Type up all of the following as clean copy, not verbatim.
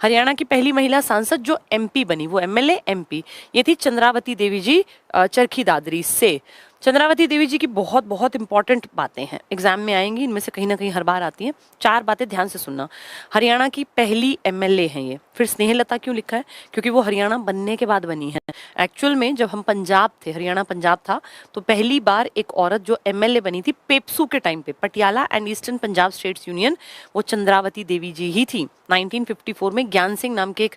हरियाणा की पहली महिला सांसद जो एमपी बनी, वो एमएलए एमपी, ये थी चंद्रावती देवी जी चरखी दादरी से। चंद्रावती देवी जी की बहुत बहुत इंपॉर्टेंट बातें हैं, एग्जाम में आएंगी, इनमें से कहीं ना कहीं हर बार आती हैं। 4 बातें ध्यान से सुनना। हरियाणा की पहली एमएलए हैं ये। फिर स्नेहलता क्यों लिखा है? क्योंकि वो हरियाणा बनने के बाद बनी है। एक्चुअल में जब हम पंजाब थे, हरियाणा पंजाब था, तो पहली बार एक औरत जो एमएलए बनी थी पेप्सू के टाइम पे, Patiala and eastern Punjab states union, वो चंद्रावती देवी जी ही थी। 1954 में ज्ञान सिंह नाम के एक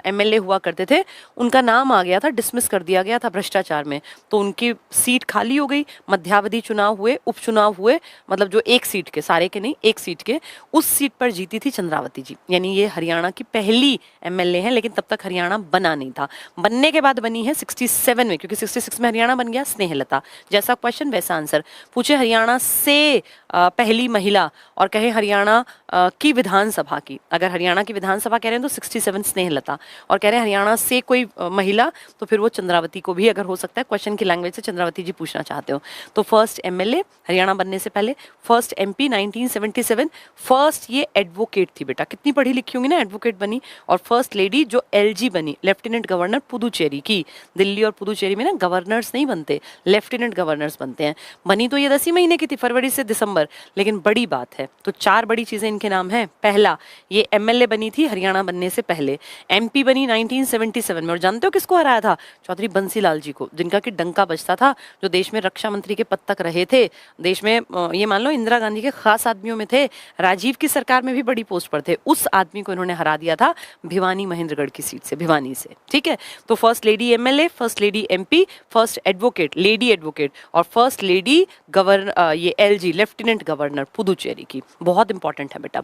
एमएलए हुआ करते थे, उनका नाम आ गया था, डिसमिस कर दिया गया था भ्रष्टाचार में, तो उनकी सीट खाली हो गई। मध्यावधि चुनाव हुए, उपचुनाव हुए, मतलब जो एक सीट के, सारे के नहीं, एक सीट के, उस सीट पर जीती थी चंद्रावती जी। यानी ये हरियाणा की पहली एमएलए हैं, लेकिन तब तक हरियाणा बना नहीं था। बनने के बाद बनी है 67 में, क्योंकि 66 में हरियाणा बन गया। स्नेहलता, जैसा क्वेश्चन वैसा आंसर। पूछे हरियाणा से पहली महिला और कहे हरियाणा की विधानसभा की, अगर हरियाणा की विधानसभा कह रहे हैं तो 67 स्नेहलता, और कह रहे हैं हरियाणा से कोई महिला, तो फिर वो चंद्रावती को भी अगर हो सकता है, क्वेश्चन की लैंग्वेज से चंद्रावती जी पूछना चाहते हो। तो फर्स्ट एमएलए हरियाणा बनने से पहले, फर्स्ट एमपी 1977, फर्स्ट ये एडवोकेट थी बेटा, कितनी पढ़ी लिखी होंगी ना, एडवोकेट बनी। और फर्स्ट लेडी जो एलजी बनी, लेफ्टिनेंट गवर्नर पुदुचेरी की। दिल्ली और पुदुचेरी में ना गवर्नर्स नहीं बनते, लेफ्टिनेंट गवर्नर्स बनते हैं। बनी तो ये 10 महीने की थी, फरवरी से दिसंबर, लेकिन बड़ी बात है। तो 4 बड़ी चीजें इनके नाम हैं। पहला, ये एमएलए बनी थी हरियाणा बनने से पहले। एमपी बनी 1977 में, और जानते हो किसको हराया था? चौधरी बंसीलाल जी को, जिनका कि डंका बजता था, जो देश में रक्षा मंत्री के पद तक रहे थे। देश में ये मान लो इंदिरा गांधी के खास आदमियों में थे, राजीव की सरकार में भी बड़ी पोस्ट पर थे। उस आदमी को इन्होंने हरा दिया था भिवानी महेंद्रगढ़ की सीट से, भिवानी से। ठीक है, तो first lady MLA, first lady MP, first advocate, lady advocate, और फर्स्ट लेडी गवर्नर, ये एलजी, लेफ्टिनेंट गवर्नर पुदुचेरी की। बहुत इंपॉर्टेंट है बेटा।